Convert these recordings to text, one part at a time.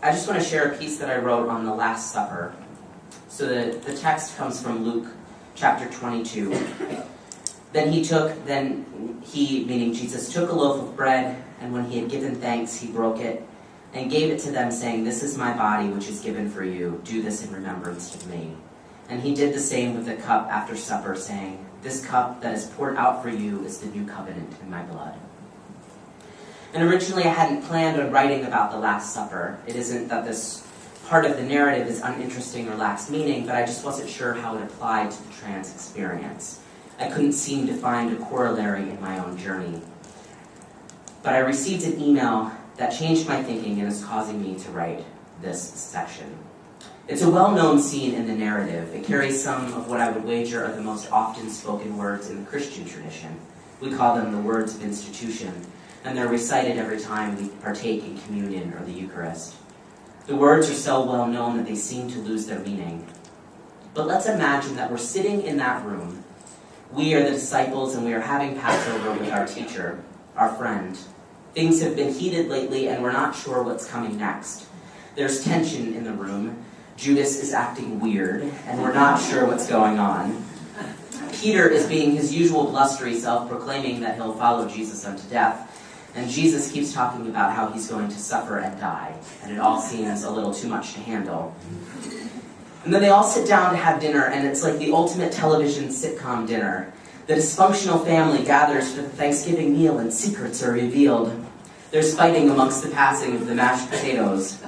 I just want to share a piece that I wrote on the Last Supper. So the text comes from Luke chapter 22. Then he, meaning Jesus, took a loaf of bread, and when he had given thanks, he broke it and gave it to them, saying, "This is my body, which is given for you. Do this in remembrance of me." And he did the same with the cup after supper, saying, "This cup that is poured out for you is the new covenant in my blood." And originally I hadn't planned on writing about the Last Supper. It isn't that this part of the narrative is uninteresting or lacks meaning, but I just wasn't sure how it applied to the trans experience. I couldn't seem to find a corollary in my own journey. But I received an email that changed my thinking and is causing me to write this section. It's a well-known scene in the narrative. It carries some of what I would wager are the most often spoken words in the Christian tradition. We call them the words of institution, and they're recited every time we partake in communion or the Eucharist. The words are so well known that they seem to lose their meaning. But let's imagine that we're sitting in that room. We are the disciples, and we are having Passover with our teacher, our friend. Things have been heated lately, and we're not sure what's coming next. There's tension in the room. Judas is acting weird, and we're not sure what's going on. Peter is being his usual blustery self, proclaiming that he'll follow Jesus unto death. And Jesus keeps talking about how he's going to suffer and die, and it all seems a little too much to handle. And then they all sit down to have dinner, and it's like the ultimate television sitcom dinner. The dysfunctional family gathers for the Thanksgiving meal, and secrets are revealed. There's fighting amongst the passing of the mashed potatoes.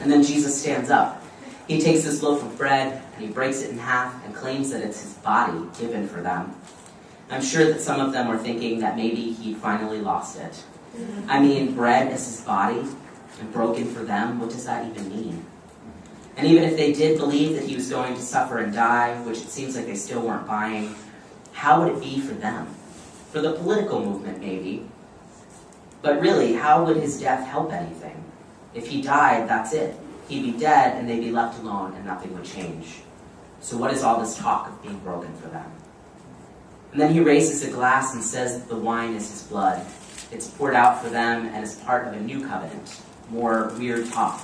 And then Jesus stands up. He takes this loaf of bread, and he breaks it in half, and claims that it's his body given for them. I'm sure that some of them were thinking that maybe he finally lost it. I mean, bread as his body, and broken for them, what does that even mean? And even if they did believe that he was going to suffer and die, which it seems like they still weren't buying, how would it be for them? For the political movement, maybe. But really, how would his death help anything? If he died, that's it. He'd be dead, and they'd be left alone, and nothing would change. So what is all this talk of being broken for them? And then he raises a glass and says that the wine is his blood. It's poured out for them and is part of a new covenant. More weird talk.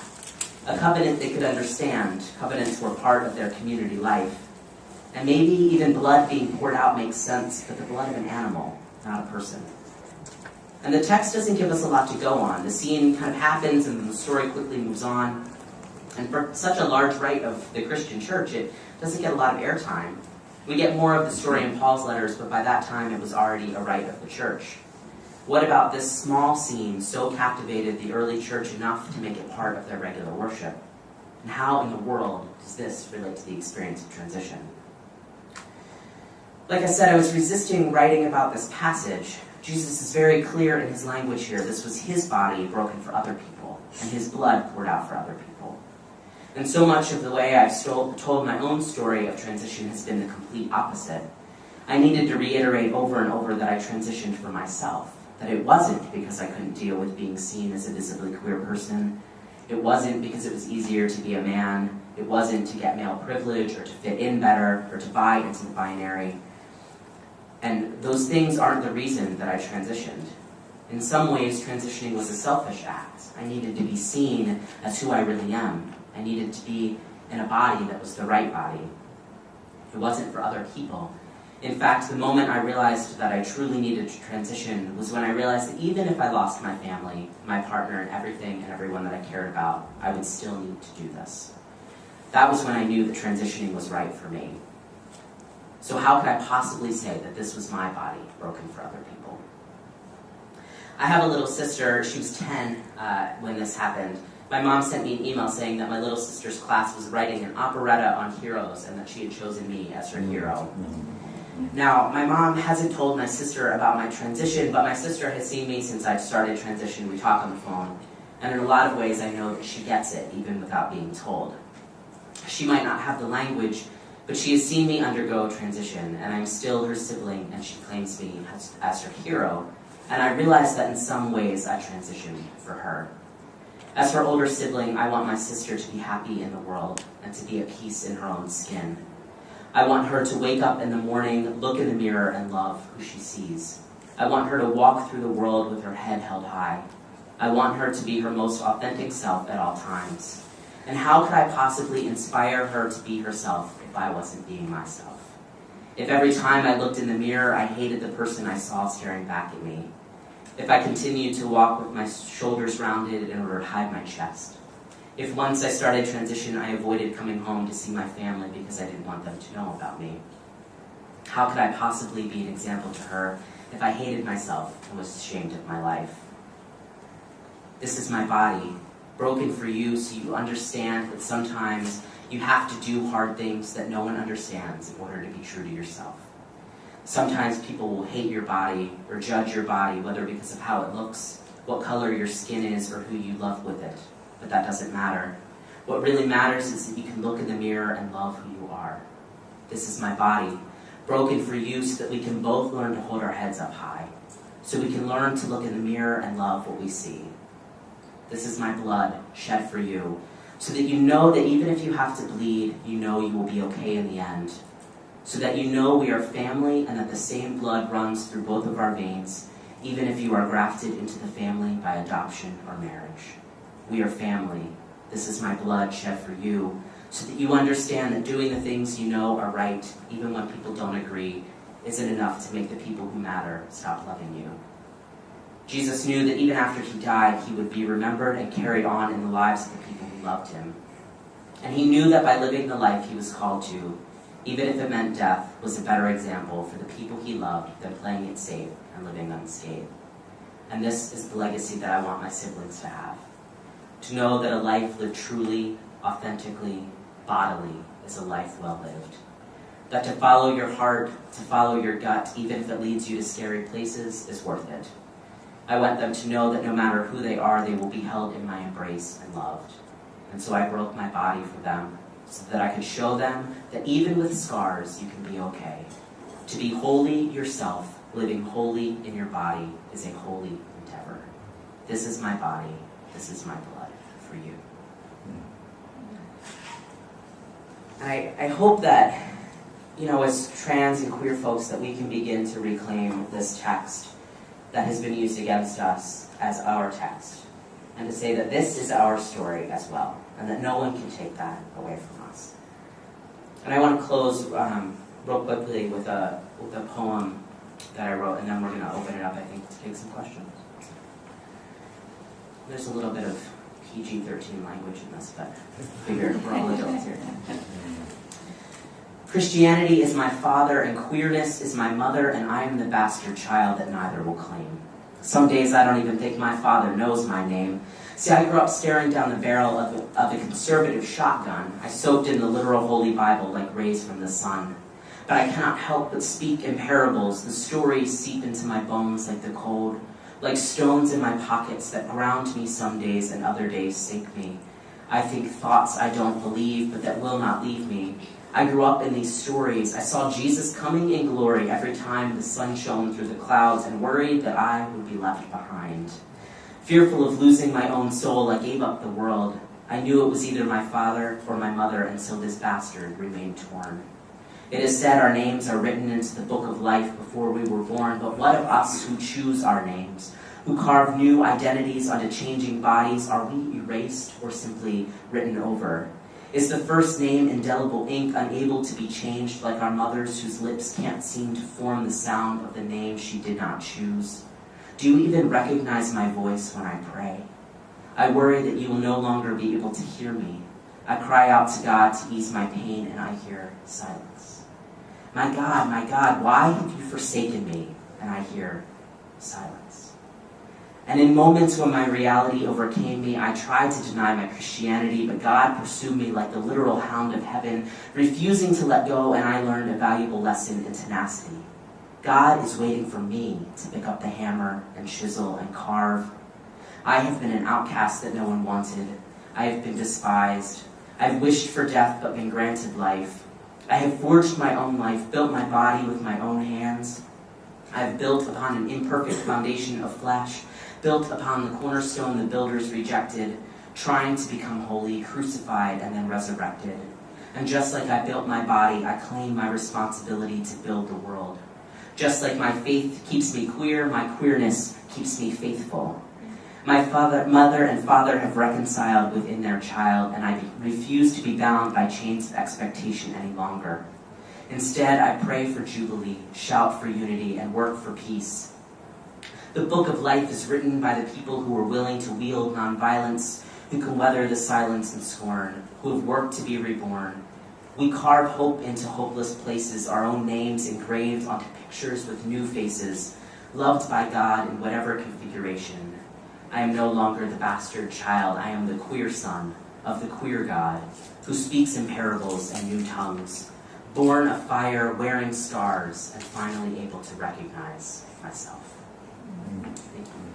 A covenant they could understand. Covenants were part of their community life. And maybe even blood being poured out makes sense, but the blood of an animal, not a person. And the text doesn't give us a lot to go on. The scene kind of happens and then the story quickly moves on. And for such a large rite of the Christian church, it doesn't get a lot of airtime. We get more of the story in Paul's letters, but by that time it was already a rite of the church. What about this small scene so captivated the early church enough to make it part of their regular worship? And how in the world does this relate to the experience of transition? Like I said, I was resisting writing about this passage. Jesus is very clear in his language here. This was his body broken for other people, and his blood poured out for other people. And so much of the way I've told my own story of transition has been the complete opposite. I needed to reiterate over and over that I transitioned for myself, that it wasn't because I couldn't deal with being seen as a visibly queer person. It wasn't because it was easier to be a man. It wasn't to get male privilege or to fit in better or to buy into the binary. And those things aren't the reason that I transitioned. In some ways, transitioning was a selfish act. I needed to be seen as who I really am. I needed to be in a body that was the right body. It wasn't for other people. In fact, the moment I realized that I truly needed to transition was when I realized that even if I lost my family, my partner, and everything and everyone that I cared about, I would still need to do this. That was when I knew that transitioning was right for me. So how could I possibly say that this was my body broken for other people? I have a little sister. She was 10 when this happened. My mom sent me an email saying that my little sister's class was writing an operetta on heroes and that she had chosen me as her hero. Now, my mom hasn't told my sister about my transition, but my sister has seen me since I started transition. We talk on the phone. And in a lot of ways, I know that she gets it, even without being told. She might not have the language, but she has seen me undergo transition, and I'm still her sibling, and she claims me as her hero. And I realize that in some ways, I transitioned for her. As her older sibling, I want my sister to be happy in the world and to be at peace in her own skin. I want her to wake up in the morning, look in the mirror, and love who she sees. I want her to walk through the world with her head held high. I want her to be her most authentic self at all times. And how could I possibly inspire her to be herself if I wasn't being myself? If every time I looked in the mirror, I hated the person I saw staring back at me. If I continued to walk with my shoulders rounded in order to hide my chest. If once I started transition, I avoided coming home to see my family because I didn't want them to know about me. How could I possibly be an example to her if I hated myself and was ashamed of my life? This is my body, broken for you so you understand that sometimes you have to do hard things that no one understands in order to be true to yourself. Sometimes people will hate your body or judge your body, whether because of how it looks, what color your skin is, or who you love with it. But that doesn't matter. What really matters is that you can look in the mirror and love who you are. This is my body, broken for you so that we can both learn to hold our heads up high, so we can learn to look in the mirror and love what we see. This is my blood, shed for you, so that you know that even if you have to bleed, you know you will be okay in the end. So that you know we are family and that the same blood runs through both of our veins, even if you are grafted into the family by adoption or marriage. We are family. This is my blood shed for you, so that you understand that doing the things you know are right, even when people don't agree, isn't enough to make the people who matter stop loving you. Jesus knew that even after he died, he would be remembered and carried on in the lives of the people who loved him. And he knew that by living the life he was called to, even if it meant death, was a better example for the people he loved than playing it safe and living unscathed. And this is the legacy that I want my siblings to have. To know that a life lived truly, authentically, bodily is a life well lived. That to follow your heart, to follow your gut, even if it leads you to scary places, is worth it. I want them to know that no matter who they are, they will be held in my embrace and loved. And so I broke my body for them, so that I could show them that even with scars, you can be okay. To be holy yourself, living holy in your body, is a holy endeavor. This is my body. This is my blood for you. And I hope that, as trans and queer folks, that we can begin to reclaim this text that has been used against us as our text, and to say that this is our story as well, and that no one can take that away from us. And I want to close real quickly with a poem that I wrote, and then we're going to open it up, I think, to take some questions. There's a little bit of PG-13 language in this, but I figure we're all adults here. Christianity is my father, and queerness is my mother, and I am the bastard child that neither will claim. Some days I don't even think my father knows my name. See, I grew up staring down the barrel of a conservative shotgun. I soaked in the literal Holy Bible like rays from the sun. But I cannot help but speak in parables. The stories seep into my bones like the cold, like stones in my pockets that ground me some days and other days sink me. I think thoughts I don't believe, but that will not leave me. I grew up in these stories. I saw Jesus coming in glory every time the sun shone through the clouds, and worried that I would be left behind. Fearful of losing my own soul, I gave up the world. I knew it was either my father or my mother, and so this bastard remained torn. It is said our names are written into the book of life before we were born, but what of us who choose our names, who carve new identities onto changing bodies? Are we erased or simply written over? Is the first name indelible ink, unable to be changed, like our mothers whose lips can't seem to form the sound of the name she did not choose? Do you even recognize my voice when I pray? I worry that you will no longer be able to hear me. I cry out to God to ease my pain, and I hear silence. My God, why have you forsaken me? And I hear silence. And in moments when my reality overcame me, I tried to deny my Christianity, but God pursued me like the literal hound of heaven, refusing to let go, and I learned a valuable lesson in tenacity. God is waiting for me to pick up the hammer and chisel and carve. I have been an outcast that no one wanted. I have been despised. I have wished for death but been granted life. I have forged my own life, built my body with my own hands. I have built upon an imperfect foundation of flesh, built upon the cornerstone the builders rejected, trying to become holy, crucified, and then resurrected. And just like I built my body, I claim my responsibility to build the world. Just like my faith keeps me queer, my queerness keeps me faithful. My mother and father have reconciled within their child, and I refuse to be bound by chains of expectation any longer. Instead, I pray for jubilee, shout for unity, and work for peace. The book of life is written by the people who are willing to wield nonviolence, who can weather the silence and scorn, who have worked to be reborn. We carve hope into hopeless places, our own names engraved onto pictures with new faces, loved by God in whatever configuration. I am no longer the bastard child, I am the queer son of the queer God, who speaks in parables and new tongues, born of fire, wearing scars, and finally able to recognize myself. Thank you.